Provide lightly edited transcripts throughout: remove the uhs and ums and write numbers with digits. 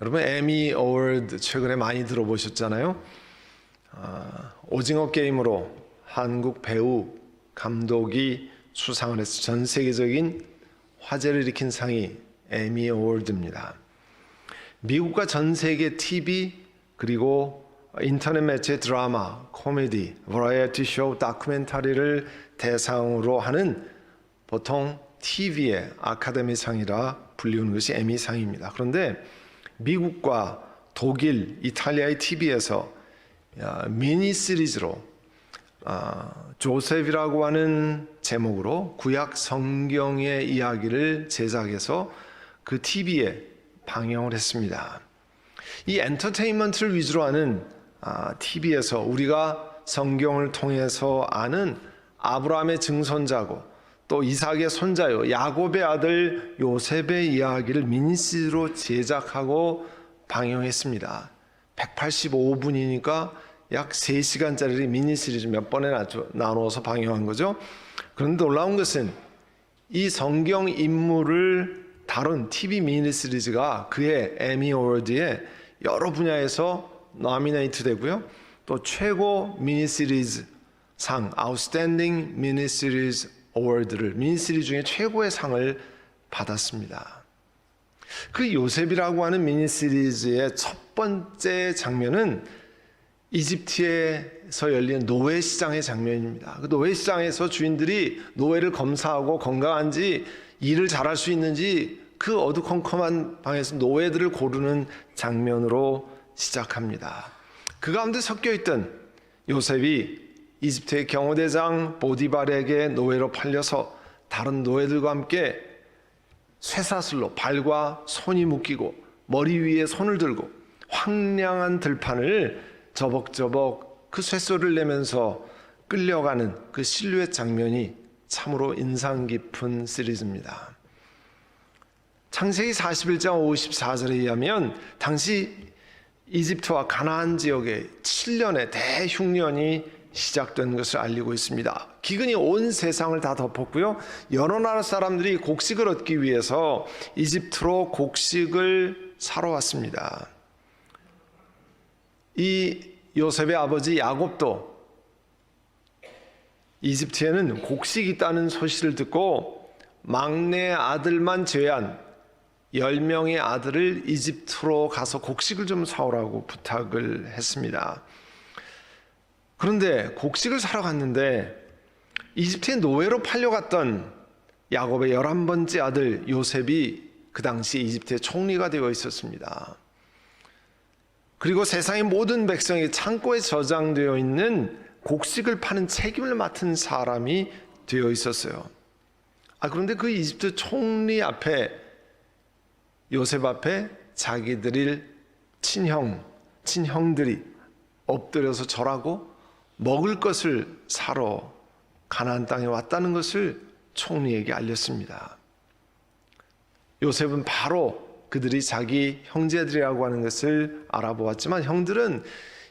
여러분 에미 어워드 최근에 많이 들어보셨잖아요. 오징어 게임으로 한국 배우 감독이 수상을 해서 전 세계적인 화제를 일으킨 상이 에미 어워드입니다. 미국과 전 세계 TV 그리고 인터넷 매체 드라마, 코미디, 버라이어티 쇼, 다큐멘터리를 대상으로 하는 보통 TV의 아카데미상이라 불리우는 것이 에미상입니다. 그런데 미국과 독일, 이탈리아의 TV에서 미니 시리즈로 조셉이라고 하는 제목으로 구약 성경의 이야기를 제작해서 그 TV에 방영을 했습니다. 이 엔터테인먼트를 위주로 하는 TV에서 우리가 성경을 통해서 아는 아브라함의 증손자고 또 이삭의 손자요 야곱의 아들 요셉의 이야기를 미니시리즈로 제작하고 방영했습니다. 185분이니까 약 3시간짜리 미니시리즈 몇 번에 나누어서 방영한 거죠. 그런데 놀라운 것은 이 성경 인물을 다룬 TV 미니시리즈가 그의 에미 어워드에 여러 분야에서 노미네이트 되고요. 또 최고 미니시리즈 상, 아웃스탠딩 미니시리즈 어워드를 미니시리즈 중에 최고의 상을 받았습니다. 그 요셉이라고 하는 미니시리즈의 첫 번째 장면은 이집트에서 열린 노예 시장의 장면입니다. 그 노예 시장에서 주인들이 노예를 검사하고 건강한지 일을 잘할 수 있는지 그 어두컴컴한 방에서 노예들을 고르는 장면으로 시작합니다. 그 가운데 섞여있던 요셉이 이집트의 경호대장 보디발에게 노예로 팔려서 다른 노예들과 함께 쇠사슬로 발과 손이 묶이고 머리 위에 손을 들고 황량한 들판을 저벅저벅 그 쇠소리를 내면서 끌려가는 그 실루엣 장면이 참으로 인상 깊은 시리즈입니다. 창세기 41장 54절에 의하면 당시 이집트와 가나안 지역에 7년의 대흉년이 시작된 것을 알리고 있습니다. 기근이 온 세상을 다 덮었고요. 여러 나라 사람들이 곡식을 얻기 위해서 이집트로 곡식을 사러 왔습니다. 이 요셉의 아버지 야곱도 이집트에는 곡식이 있다는 소식을 듣고 막내 아들만 제외한 10명의 아들을 이집트로 가서 곡식을 좀 사오라고 부탁을 했습니다. 그런데 곡식을 사러 갔는데 이집트에 노예로 팔려갔던 야곱의 11번째 아들 요셉이 그 당시 이집트의 총리가 되어 있었습니다. 그리고 세상의 모든 백성이 창고에 저장되어 있는 곡식을 파는 책임을 맡은 사람이 되어 있었어요. 그런데 그 이집트 총리 앞에 요셉 앞에 자기들의 친형들이 엎드려서 절하고 먹을 것을 사러 가나안 땅에 왔다는 것을 총리에게 알렸습니다. 요셉은 바로 그들이 자기 형제들이라고 하는 것을 알아보았지만 형들은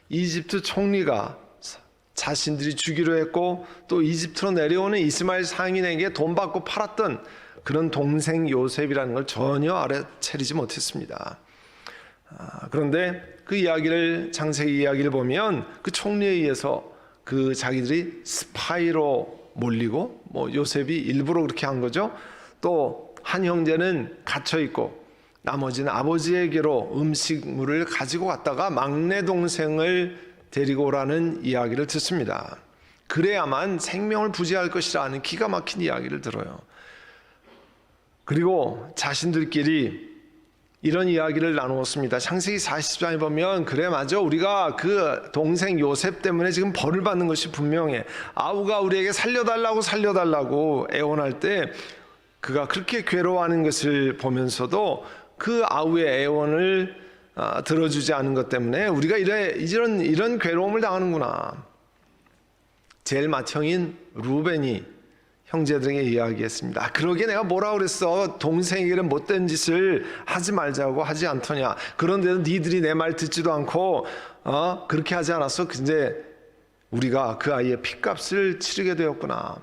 이집트 총리가 자신들이 주기로 했고 또 이집트로 내려오는 이스마엘 상인에게 돈 받고 팔았던 그런 동생 요셉이라는 걸 전혀 알아채리지 못했습니다. 그런데 그 이야기를 창세기 이야기를 보면 그 총리에 의해서 그 자기들이 스파이로 몰리고 요셉이 일부러 그렇게 한 거죠. 또 한 형제는 갇혀 있고 나머지는 아버지에게로 음식물을 가지고 갔다가 막내 동생을 데리고 오라는 이야기를 듣습니다. 그래야만 생명을 부지할 것이라는 기가 막힌 이야기를 들어요. 그리고 자신들끼리 이런 이야기를 나누었습니다. 창세기 40장에 보면 그래 맞아 우리가 그 동생 요셉 때문에 지금 벌을 받는 것이 분명해. 아우가 우리에게 살려달라고 애원할 때 그가 그렇게 괴로워하는 것을 보면서도 그 아우의 애원을 들어주지 않은 것 때문에 우리가 이런 괴로움을 당하는구나. 제일 맏형인 루벤이 형제들에게 이야기했습니다. 그러게 내가 뭐라 그랬어. 동생에게는 못된 짓을 하지 말자고 하지 않더냐. 그런데도 니들이 내 말 듣지도 않고 그렇게 하지 않았어. 근데 우리가 그 아이의 핏값을 치르게 되었구나.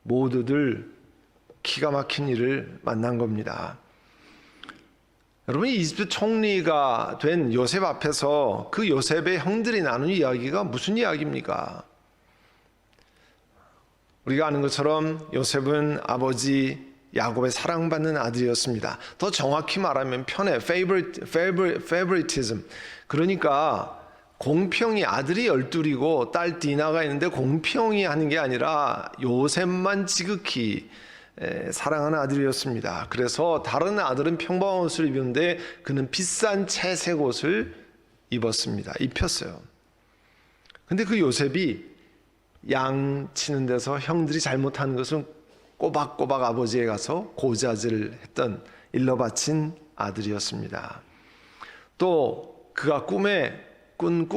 모두들 기가 막힌 일을 만난 겁니다. 여러분, 이집트 총리가 된 요셉 앞에서 그 요셉의 형들이 나눈 이야기가 무슨 이야기입니까? 우리가 아는 것처럼 요셉은 아버지 야곱의 사랑받는 아들이었습니다. 더 정확히 말하면 편애, favoritism. 그러니까 공평히 아들이 12이고 딸 디나가 있는데 공평히 하는 게 아니라 요셉만 지극히 사랑하는 아들이었습니다. 그래서 다른 아들은 평범한 옷을 입었는데 그는 비싼 채색 옷을 입혔어요. 근데 그 요셉이 양 치는 데서 형들이 잘못하는 것은 꼬박꼬박 아버지에 가서 고자질을 했던 일러 바친 아들이었습니다. 또 그가 밤에 꾼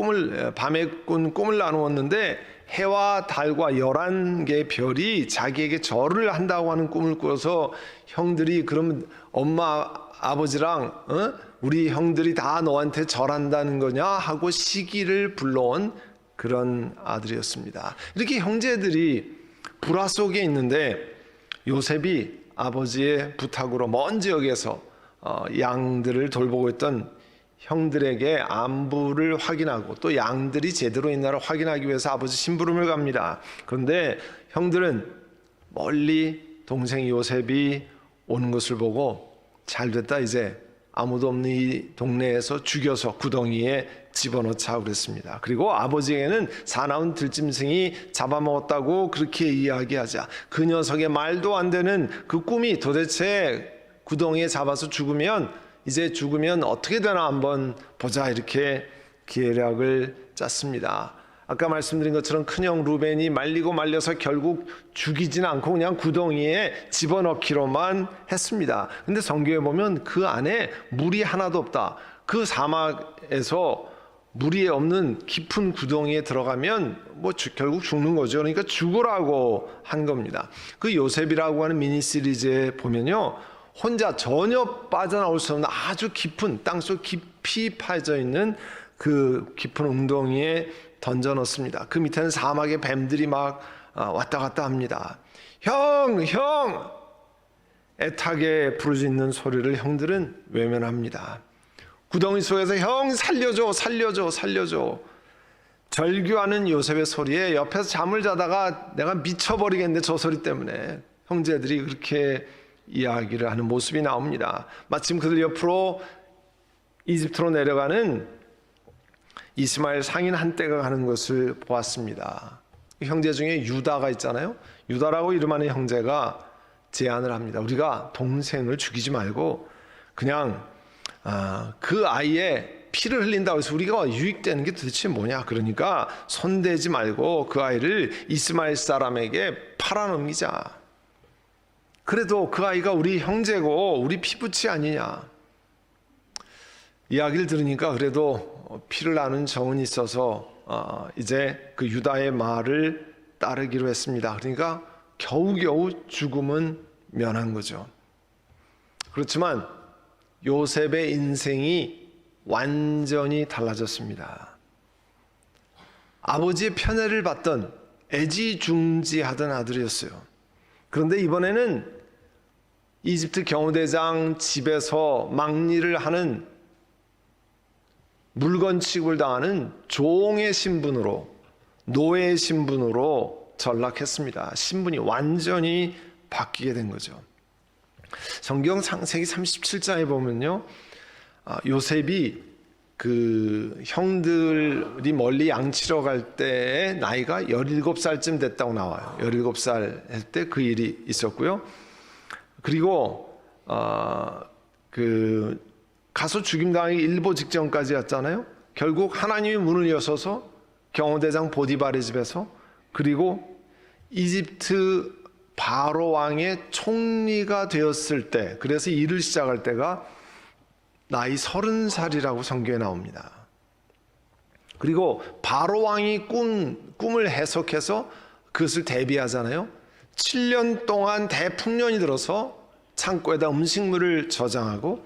꿈을 나누었는데 해와 달과 11개의 별이 자기에게 절을 한다고 하는 꿈을 꾸어서 형들이 그러면 엄마 아버지랑 우리 형들이 다 너한테 절한다는 거냐 하고 시기를 불러온 그런 아들이었습니다. 이렇게 형제들이 불화 속에 있는데 요셉이 아버지의 부탁으로 먼 지역에서 양들을 돌보고 있던 형들에게 안부를 확인하고 또 양들이 제대로 있나를 확인하기 위해서 아버지 심부름을 갑니다. 그런데 형들은 멀리 동생 요셉이 오는 것을 보고 잘됐다, 이제 아무도 없는 이 동네에서 죽여서 구덩이에 집어넣자 그랬습니다. 그리고 아버지에게는 사나운 들짐승이 잡아먹었다고 그렇게 이야기하자 그 녀석의 말도 안 되는 그 꿈이 도대체 구덩이에 잡아서 이제 죽으면 어떻게 되나 한번 보자, 이렇게 계략을 짰습니다. 아까 말씀드린 것처럼 큰형 루벤이 말리고 말려서 결국 죽이지는 않고 그냥 구덩이에 집어넣기로만 했습니다. 근데 성경에 보면 그 안에 물이 하나도 없다. 그 사막에서 물이 없는 깊은 구덩이에 들어가면 결국 죽는 거죠. 그러니까 죽으라고 한 겁니다. 그 요셉이라고 하는 미니 시리즈에 보면요, 혼자 전혀 빠져나올 수 없는 아주 깊은 땅속 깊이 파져 있는 그 깊은 웅덩이에 던져 넣습니다. 그 밑에는 사막의 뱀들이 막 왔다 갔다 합니다. 형! 애타게 부르짖는 소리를 형들은 외면합니다. 구덩이 속에서 형 살려줘. 절규하는 요셉의 소리에 옆에서 잠을 자다가 내가 미쳐버리겠는데 저 소리 때문에 형제들이 그렇게 이야기를 하는 모습이 나옵니다. 마침 그들 옆으로 이집트로 내려가는 이스마엘 상인 한떼가 가는 것을 보았습니다. 형제 중에 유다가 있잖아요. 유다라고 이름하는 형제가 제안을 합니다. 우리가 동생을 죽이지 말고 그냥 그 아이의 피를 흘린다고 해서 우리가 유익되는 게 도대체 뭐냐. 그러니까 손대지 말고 그 아이를 이스마엘 사람에게 팔아넘기자. 그래도 그 아이가 우리 형제고 우리 피부치 아니냐. 이야기를 들으니까 그래도 피를 나눈 정은 있어서 이제 그 유다의 말을 따르기로 했습니다. 그러니까 겨우겨우 죽음은 면한 거죠. 그렇지만 요셉의 인생이 완전히 달라졌습니다. 아버지의 편애를 받던 애지중지하던 아들이었어요. 그런데 이번에는 이집트 경호대장 집에서 막일을 하는 물건 취급을 당하는 종의 신분으로, 노예의 신분으로 전락했습니다. 신분이 완전히 바뀌게 된 거죠. 성경 창세기 37장에 보면요, 요셉이 그 형들이 멀리 양치러 갈 때 나이가 17살쯤 됐다고 나와요. 17살 할 때 그 일이 있었고요. 그리고 가서 죽임당하기 일보 직전까지였잖아요. 결국 하나님이 문을 여셔서 경호대장 보디발의 집에서, 그리고 이집트 바로 왕의 총리가 되었을 때, 그래서 일을 시작할 때가 나이 30살이라고 성경에 나옵니다. 그리고 바로 왕이 꿈을 해석해서 그것을 대비하잖아요. 7년 동안 대풍년이 들어서 창고에다 음식물을 저장하고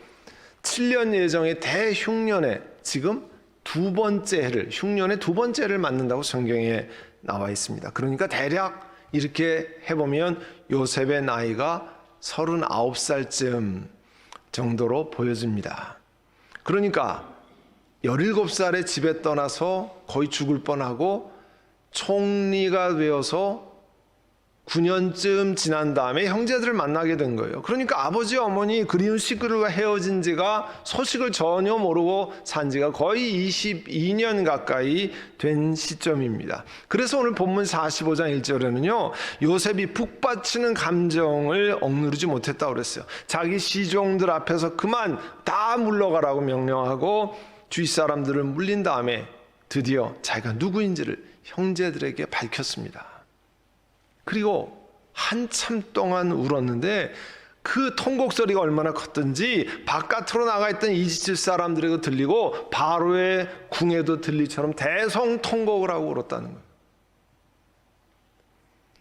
7년 예정의 대흉년에 지금 흉년의 두 번째 해를 맞는다고 성경에 나와 있습니다. 그러니까 대략 이렇게 해보면 요셉의 나이가 39살쯤 정도로 보여집니다. 그러니까 17살에 집에 떠나서 거의 죽을 뻔하고 총리가 되어서 9년쯤 지난 다음에 형제들을 만나게 된 거예요. 그러니까 아버지 어머니 그리운 식구들과 헤어진 지가 소식을 전혀 모르고 산 지가 거의 22년 가까이 된 시점입니다. 그래서 오늘 본문 45장 1절에는요, 요셉이 북받치는 감정을 억누르지 못했다고 그랬어요. 자기 시종들 앞에서 그만 다 물러가라고 명령하고 주위 사람들을 물린 다음에 드디어 자기가 누구인지를 형제들에게 밝혔습니다. 그리고 한참 동안 울었는데 그 통곡 소리가 얼마나 컸던지 바깥으로 나가 있던 이집트 사람들에게 들리고 바로의 궁에도 들리처럼 대성통곡을 하고 울었다는 거예요.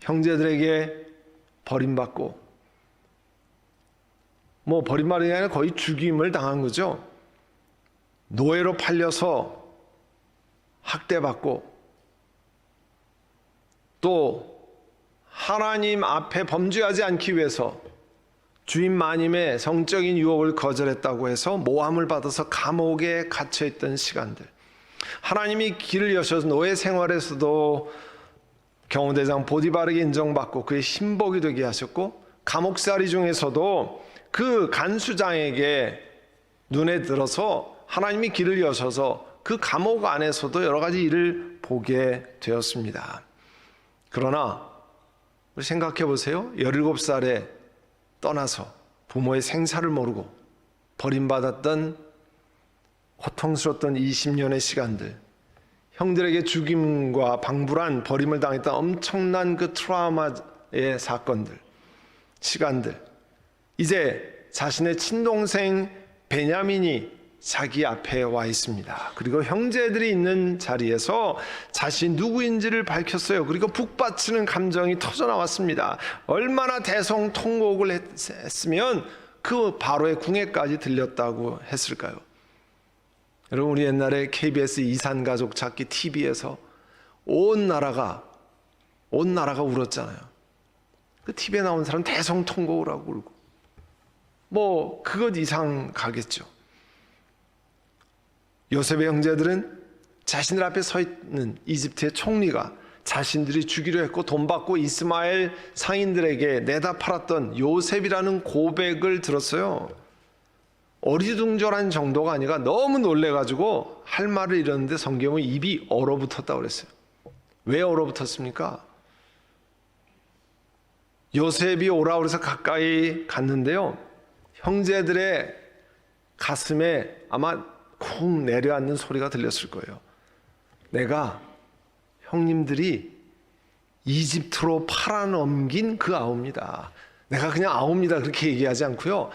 형제들에게 버림받고, 버림받은 게 아니라 거의 죽임을 당한 거죠. 노예로 팔려서 학대받고, 또 하나님 앞에 범죄하지 않기 위해서 주인 마님의 성적인 유혹을 거절했다고 해서 모함을 받아서 감옥에 갇혀있던 시간들, 하나님이 길을 여셔서 노예 생활에서도 경호대장 보디발에게 인정받고 그의 신복이 되게 하셨고, 감옥살이 중에서도 그 간수장에게 눈에 들어서 하나님이 길을 여셔서 그 감옥 안에서도 여러 가지 일을 보게 되었습니다. 그러나 생각해 보세요. 17살에 떠나서 부모의 생사를 모르고 버림받았던 고통스러웠던 20년의 시간들, 형들에게 죽임과 방불한 버림을 당했던 엄청난 그 트라우마의 사건들, 시간들, 이제 자신의 친동생 베냐민이 자기 앞에 와 있습니다. 그리고 형제들이 있는 자리에서 자신 누구인지를 밝혔어요. 그리고 북받치는 감정이 터져나왔습니다. 얼마나 대성통곡을 했으면 그 바로의 궁에까지 들렸다고 했을까요? 여러분, 우리 옛날에 KBS 이산가족 찾기 TV에서 온 나라가 울었잖아요. 그 TV에 나온 사람 대성통곡을 하고 울고, 그것 이상 가겠죠. 요셉의 형제들은 자신들 앞에 서 있는 이집트의 총리가 자신들이 주기로 했고 돈 받고 이스마엘 상인들에게 내다 팔았던 요셉이라는 고백을 들었어요. 어리둥절한 정도가 아니라 너무 놀래가지고 할 말을 잃었는데 성경은 입이 얼어붙었다고 그랬어요. 왜 얼어붙었습니까? 요셉이 오라고 해서 가까이 갔는데요, 형제들의 가슴에 아마 쿵 내려앉는 소리가 들렸을 거예요. 내가 형님들이 이집트로 팔아넘긴 그 아우입니다. 내가 그냥 아우입니다 그렇게 얘기하지 않고요,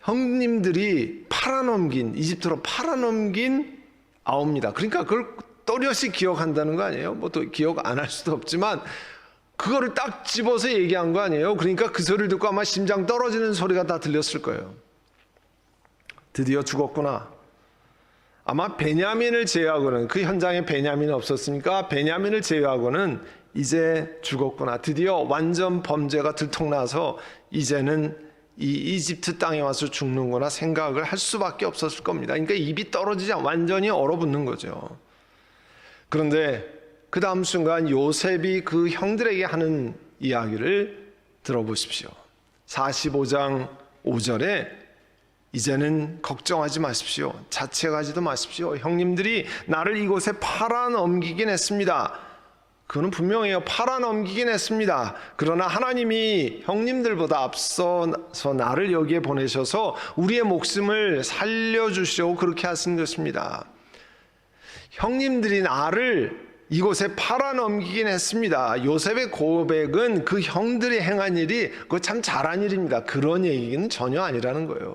형님들이 이집트로 팔아넘긴 아우입니다. 그러니까 그걸 또렷이 기억한다는 거 아니에요? 또 기억 안 할 수도 없지만 그거를 딱 집어서 얘기한 거 아니에요? 그러니까 그 소리를 듣고 아마 심장 떨어지는 소리가 다 들렸을 거예요. 드디어 죽었구나. 아마 베냐민을 제외하고는, 그 현장에 베냐민은 없었으니까 베냐민을 제외하고는 이제 죽었구나. 드디어 완전 범죄가 들통나서 이제는 이 이집트 땅에 와서 죽는구나 생각을 할 수밖에 없었을 겁니다. 그러니까 입이 떨어지지 않고 완전히 얼어붙는 거죠. 그런데 그 다음 순간 요셉이 그 형들에게 하는 이야기를 들어보십시오. 45장 5절에 이제는 걱정하지 마십시오. 자책하지도 마십시오. 형님들이 나를 이곳에 팔아넘기긴 했습니다. 그거는 분명해요. 팔아넘기긴 했습니다. 그러나 하나님이 형님들보다 앞서서 나를 여기에 보내셔서 우리의 목숨을 살려주시려고 그렇게 하신 것입니다. 형님들이 나를 이곳에 팔아넘기긴 했습니다. 요셉의 고백은 그 형들이 행한 일이 그거 참 잘한 일입니다. 그런 얘기는 전혀 아니라는 거예요.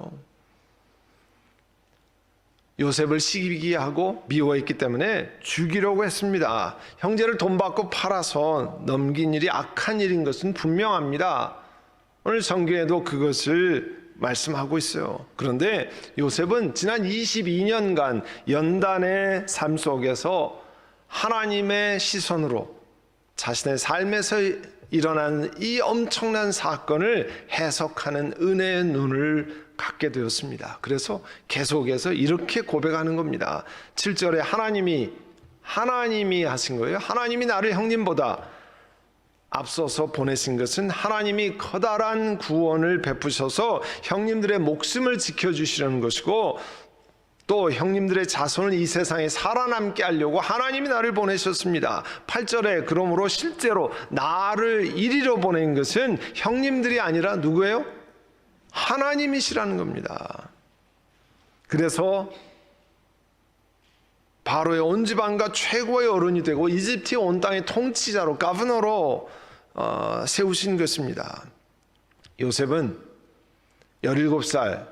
요셉을 시기하고 미워했기 때문에 죽이려고 했습니다. 형제를 돈 받고 팔아서 넘긴 일이 악한 일인 것은 분명합니다. 오늘 성경에도 그것을 말씀하고 있어요. 그런데 요셉은 지난 22년간 연단의 삶 속에서 하나님의 시선으로 자신의 삶에서 일어난 이 엄청난 사건을 해석하는 은혜의 눈을 갖게 되었습니다. 그래서 계속해서 이렇게 고백하는 겁니다. 7절에 하나님이 하신 거예요. 하나님이 나를 형님보다 앞서서 보내신 것은 하나님이 커다란 구원을 베푸셔서 형님들의 목숨을 지켜주시려는 것이고, 또 형님들의 자손을 이 세상에 살아남게 하려고 하나님이 나를 보내셨습니다. 8절에 그러므로 실제로 나를 이리로 보낸 것은 형님들이 아니라 누구예요? 하나님이시라는 겁니다. 그래서 바로의 온 집안과 최고의 어른이 되고 이집트의 온 땅의 통치자로, 가브너로 세우신 것입니다. 요셉은 17살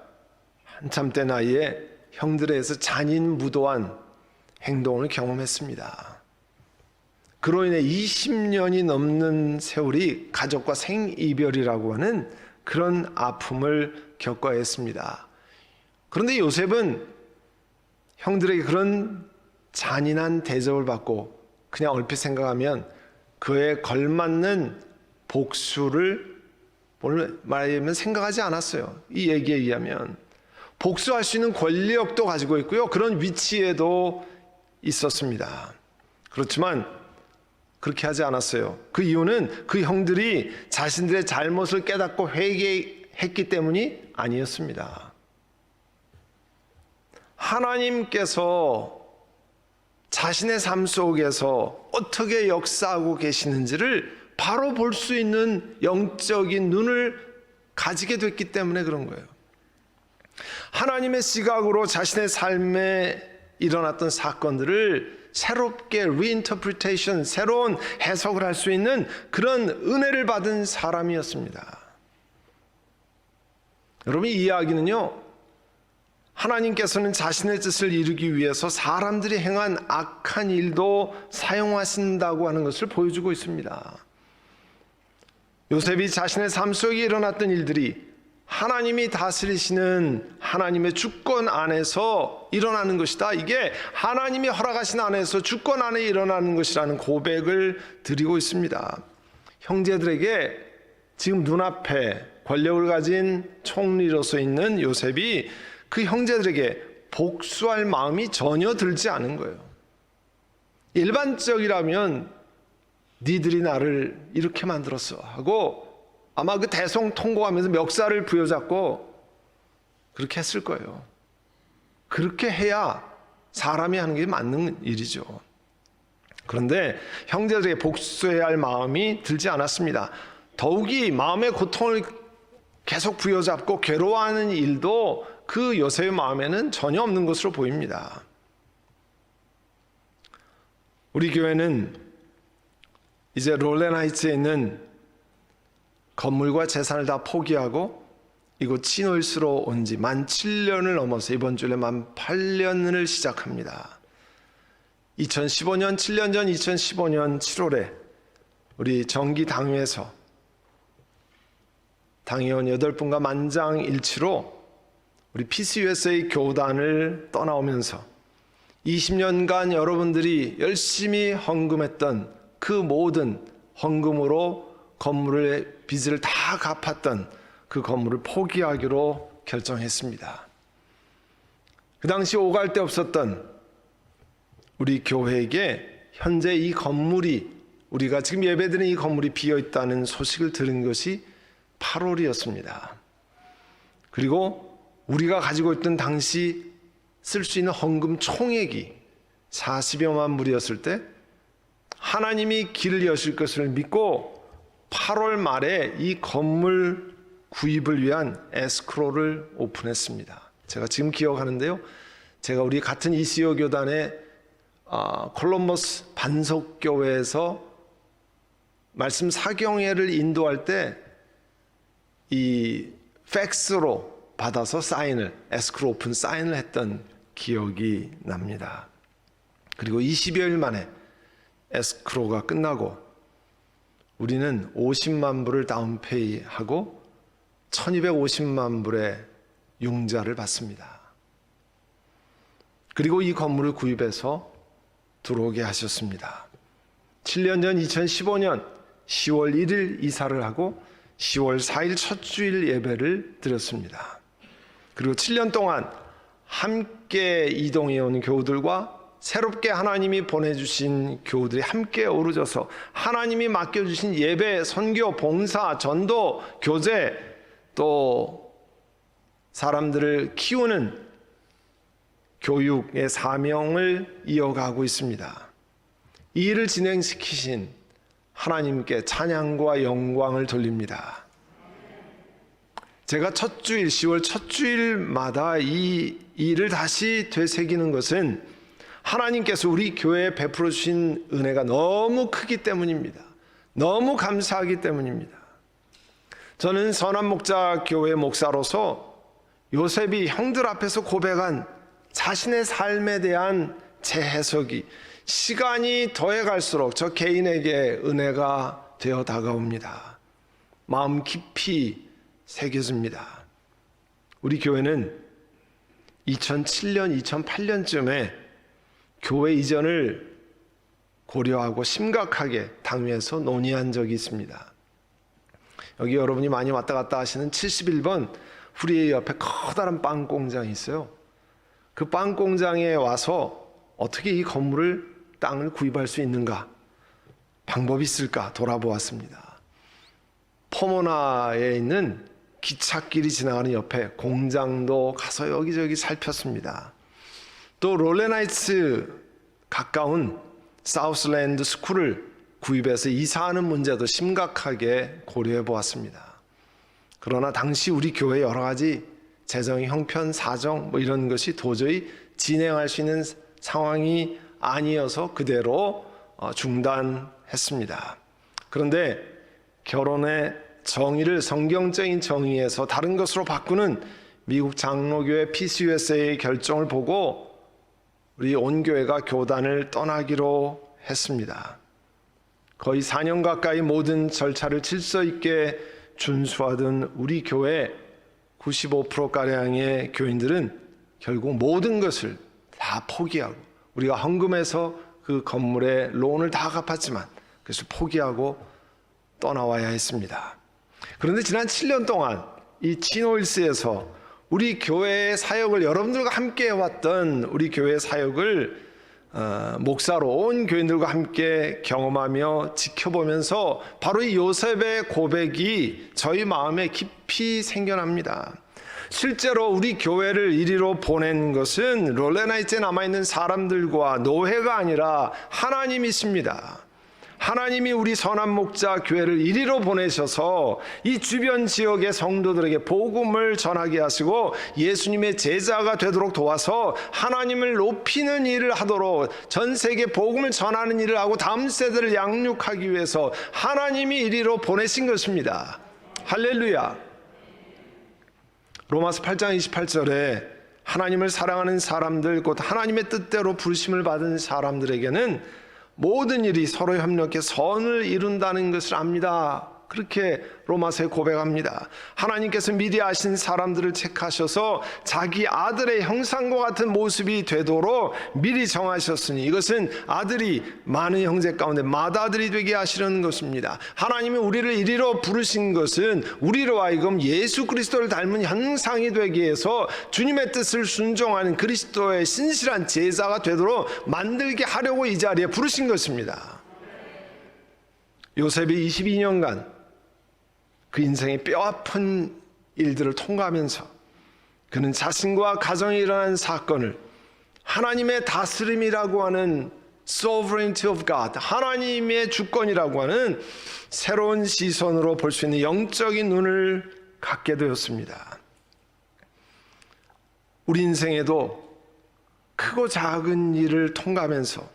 한참 때 나이에 형들에 의해서 잔인무도한 행동을 경험했습니다. 그로 인해 20년이 넘는 세월이 가족과 생이별이라고 하는 그런 아픔을 겪어야 했습니다. 그런데 요셉은 형들에게 그런 잔인한 대접을 받고 그냥 얼핏 생각하면 그에 걸맞는 복수를 오늘 말하자면 생각하지 않았어요. 이 얘기에 의하면 복수할 수 있는 권력도 가지고 있고요, 그런 위치에도 있었습니다. 그렇지만 그렇게 하지 않았어요. 그 이유는 그 형들이 자신들의 잘못을 깨닫고 회개했기 때문이 아니었습니다. 하나님께서 자신의 삶 속에서 어떻게 역사하고 계시는지를 바로 볼 수 있는 영적인 눈을 가지게 됐기 때문에 그런 거예요. 하나님의 시각으로 자신의 삶에 일어났던 사건들을 새롭게 리인터프리테이션, 새로운 해석을 할 수 있는 그런 은혜를 받은 사람이었습니다. 여러분, 이 이야기는요, 하나님께서는 자신의 뜻을 이루기 위해서 사람들이 행한 악한 일도 사용하신다고 하는 것을 보여주고 있습니다. 요셉이 자신의 삶 속에 일어났던 일들이 하나님이 다스리시는 하나님의 주권 안에서 일어나는 것이다. 이게 하나님이 허락하신 안에서 주권 안에 일어나는 것이라는 고백을 드리고 있습니다. 형제들에게 지금 눈앞에 권력을 가진 총리로서 있는 요셉이 그 형제들에게 복수할 마음이 전혀 들지 않은 거예요. 일반적이라면 니들이 나를 이렇게 만들었어 하고 아마 그 대성통곡하면서 멱살을 부여잡고 그렇게 했을 거예요. 그렇게 해야 사람이 하는 게 맞는 일이죠. 그런데 형제들에게 복수해야 할 마음이 들지 않았습니다. 더욱이 마음의 고통을 계속 부여잡고 괴로워하는 일도 그 요셉의 마음에는 전혀 없는 것으로 보입니다. 우리 교회는 이제 롤렌하이츠에 있는 건물과 재산을 다 포기하고 이곳 치노힐스로 온 지 만 7년을 넘어서 이번 주에 만 8년을 시작합니다. 2015년 7년 전 2015년 7월에 우리 정기 당회에서 당회원 8분과 만장일치로 우리 PCUSA 교단을 떠나오면서 20년간 여러분들이 열심히 헌금했던 그 모든 헌금으로 건물의 빚을 다 갚았던 그 건물을 포기하기로 결정했습니다. 그 당시 오갈 데 없었던 우리 교회에게 현재 이 건물이, 우리가 지금 예배드리는 이 건물이 비어 있다는 소식을 들은 것이 8월이었습니다. 그리고 우리가 가지고 있던 당시 쓸 수 있는 헌금 총액이 40여만 불이었을 때 하나님이 길을 여실 것을 믿고 8월 말에 이 건물 구입을 위한 에스크로를 오픈했습니다. 제가 지금 기억하는데요, 제가 우리 같은 ECO 교단의 콜럼버스 반석교회에서 말씀 사경회를 인도할 때 이 팩스로 받아서 사인을, 에스크로 오픈 사인을 했던 기억이 납니다. 그리고 20여일 만에 에스크로가 끝나고 우리는 50만 불을 다운페이하고 1250만 불의 융자를 받습니다. 그리고 이 건물을 구입해서 들어오게 하셨습니다. 7년 전 2015년 10월 1일 이사를 하고 10월 4일 첫 주일 예배를 드렸습니다. 그리고 7년 동안 함께 이동해 온 교우들과 새롭게 하나님이 보내주신 교우들이 함께 어우러져서 하나님이 맡겨주신 예배, 선교, 봉사, 전도, 교제, 또 사람들을 키우는 교육의 사명을 이어가고 있습니다. 이 일을 진행시키신 하나님께 찬양과 영광을 돌립니다. 제가 첫 주일, 10월 첫 주일마다 이 일을 다시 되새기는 것은 하나님께서 우리 교회에 베풀어 주신 은혜가 너무 크기 때문입니다. 너무 감사하기 때문입니다. 저는 선한 목자 교회 목사로서 요셉이 형들 앞에서 고백한 자신의 삶에 대한 재해석이 시간이 더해갈수록 저 개인에게 은혜가 되어 다가옵니다. 마음 깊이 새겨집니다. 우리 교회는 2007년, 2008년쯤에 교회 이전을 고려하고 심각하게 당회에서 논의한 적이 있습니다. 여기 여러분이 많이 왔다 갔다 하시는 71번 후리에 옆에 커다란 빵 공장이 있어요. 그 빵 공장에 와서 어떻게 이 건물을, 땅을 구입할 수 있는가, 방법이 있을까 돌아보았습니다. 포모나에 있는 기찻길이 지나가는 옆에 공장도 가서 여기저기 살폈습니다. 또 롤레나이츠 가까운 사우스랜드 스쿨을 구입해서 이사하는 문제도 심각하게 고려해 보았습니다. 그러나 당시 우리 교회 여러 가지 재정 형편, 사정 이런 것이 도저히 진행할 수 있는 상황이 아니어서 그대로 중단했습니다. 그런데 결혼의 정의를 성경적인 정의에서 다른 것으로 바꾸는 미국 장로교회 PCUSA의 결정을 보고 우리 온 교회가 교단을 떠나기로 했습니다. 거의 4년 가까이 모든 절차를 질서 있게 준수하던 우리 교회 95%가량의 교인들은 결국 모든 것을 다 포기하고, 우리가 헌금해서 그 건물의 론을 다 갚았지만 그것을 포기하고 떠나와야 했습니다. 그런데 지난 7년 동안 이 치노힐스에서 우리 교회의 사역을, 여러분들과 함께 해왔던 우리 교회의 사역을 목사로 온 교인들과 함께 경험하며 지켜보면서 바로 이 요셉의 고백이 저희 마음에 깊이 생겨납니다. 실제로 우리 교회를 이리로 보낸 것은 롤레나이트에 남아있는 사람들과 노회가 아니라 하나님이십니다. 하나님이 우리 선한 목자 교회를 이리로 보내셔서 이 주변 지역의 성도들에게 복음을 전하게 하시고 예수님의 제자가 되도록 도와서 하나님을 높이는 일을 하도록, 전 세계 복음을 전하는 일을 하고 다음 세대를 양육하기 위해서 하나님이 이리로 보내신 것입니다. 할렐루야. 로마서 8장 28절에 하나님을 사랑하는 사람들, 곧 하나님의 뜻대로 부르심을 받은 사람들에게는 모든 일이 서로 협력해 선을 이룬다는 것을 압니다. 그렇게 로마서에 고백합니다. 하나님께서 미리 아신 사람들을 택하셔서 자기 아들의 형상과 같은 모습이 되도록 미리 정하셨으니, 이것은 아들이 많은 형제 가운데 맏아들이 되게 하시려는 것입니다. 하나님이 우리를 이리로 부르신 것은 우리로 하여금 예수 그리스도를 닮은 형상이 되기 위해서 주님의 뜻을 순종하는 그리스도의 신실한 제자가 되도록 만들게 하려고 이 자리에 부르신 것입니다. 요셉이 22년간 그 인생의 뼈아픈 일들을 통과하면서 그는 자신과 가정에 일어난 사건을 하나님의 다스림이라고 하는 sovereignty of God, 하나님의 주권이라고 하는 새로운 시선으로 볼 수 있는 영적인 눈을 갖게 되었습니다. 우리 인생에도 크고 작은 일을 통과하면서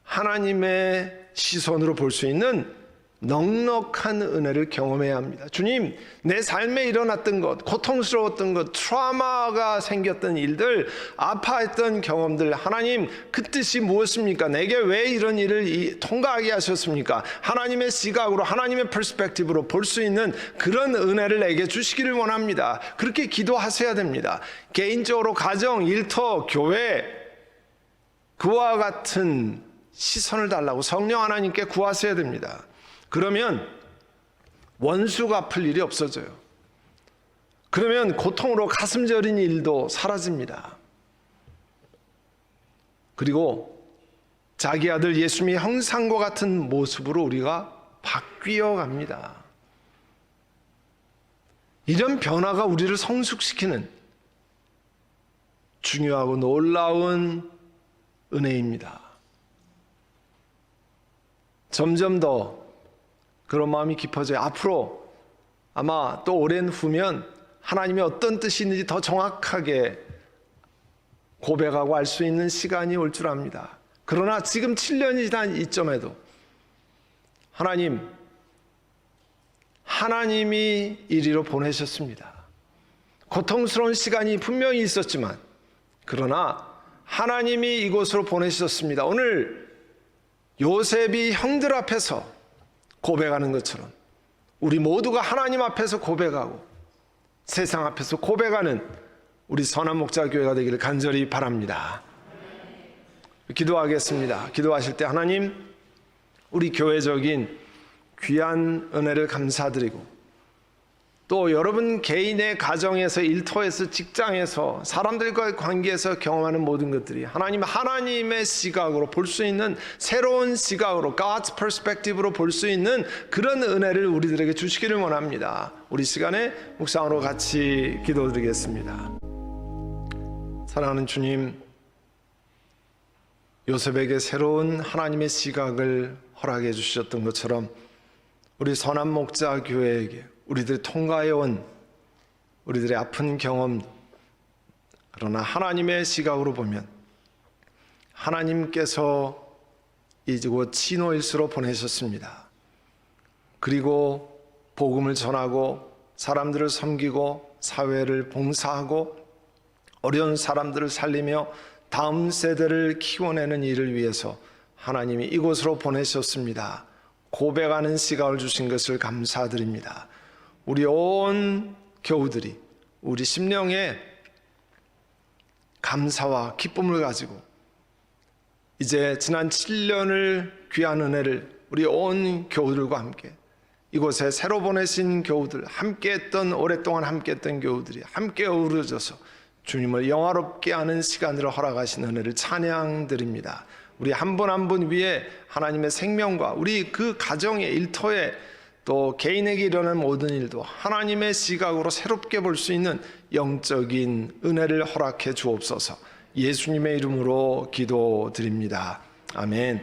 하나님의 시선으로 볼 수 있는 넉넉한 은혜를 경험해야 합니다. 주님, 내 삶에 일어났던 것, 고통스러웠던 것, 트라우마가 생겼던 일들, 아파했던 경험들, 하나님 그 뜻이 무엇입니까? 내게 왜 이런 일을 통과하게 하셨습니까? 하나님의 시각으로, 하나님의 퍼스펙티브로 볼 수 있는 그런 은혜를 내게 주시기를 원합니다. 그렇게 기도하셔야 됩니다. 개인적으로 가정, 일터, 교회, 그와 같은 시선을 달라고 성령 하나님께 구하셔야 됩니다. 그러면 원수가 아플 일이 없어져요. 그러면 고통으로 가슴 저린 일도 사라집니다. 그리고 자기 아들 예수님의 형상과 같은 모습으로 우리가 바뀌어 갑니다. 이런 변화가 우리를 성숙시키는 중요하고 놀라운 은혜입니다. 점점 더 그런 마음이 깊어져요. 앞으로 아마 또 오랜 후면 하나님의 어떤 뜻이 있는지 더 정확하게 고백하고 알 수 있는 시간이 올 줄 압니다. 그러나 지금 7년이 지난 이점에도 하나님이 이리로 보내셨습니다. 고통스러운 시간이 분명히 있었지만 그러나 하나님이 이곳으로 보내셨습니다. 오늘 요셉이 형들 앞에서 고백하는 것처럼 우리 모두가 하나님 앞에서 고백하고 세상 앞에서 고백하는 우리 선한목자교회가 되기를 간절히 바랍니다. 기도하겠습니다. 기도하실 때 하나님, 우리 교회적인 귀한 은혜를 감사드리고 또 여러분 개인의 가정에서, 일터에서, 직장에서, 사람들과의 관계에서 경험하는 모든 것들이 하나님의 시각으로 볼 수 있는 새로운 시각으로 God's perspective로 볼 수 있는 그런 은혜를 우리들에게 주시기를 원합니다. 우리 시간에 묵상으로 같이 기도드리겠습니다. 사랑하는 주님, 요셉에게 새로운 하나님의 시각을 허락해 주셨던 것처럼 우리 선한목자교회에게 우리들이 통과해온 우리들의 아픈 경험, 그러나 하나님의 시각으로 보면 하나님께서 이곳 시노일스로 보내셨습니다. 그리고 복음을 전하고 사람들을 섬기고 사회를 봉사하고 어려운 사람들을 살리며 다음 세대를 키워내는 일을 위해서 하나님이 이곳으로 보내셨습니다. 고백하는 시각을 주신 것을 감사드립니다. 우리 온 교우들이 우리 심령에 감사와 기쁨을 가지고 이제 지난 7년을 귀한 은혜를 우리 온 교우들과 함께 이곳에 새로 보내신 교우들, 함께했던 오랫동안 함께했던 교우들이 함께 어우러져서 주님을 영화롭게 하는 시간으로 허락하신 은혜를 찬양드립니다. 우리 한 분 한 분 위에 하나님의 생명과 우리 그 가정의 일터에 또 개인에게 일어나는 모든 일도 하나님의 시각으로 새롭게 볼 수 있는 영적인 은혜를 허락해 주옵소서. 예수님의 이름으로 기도드립니다. 아멘.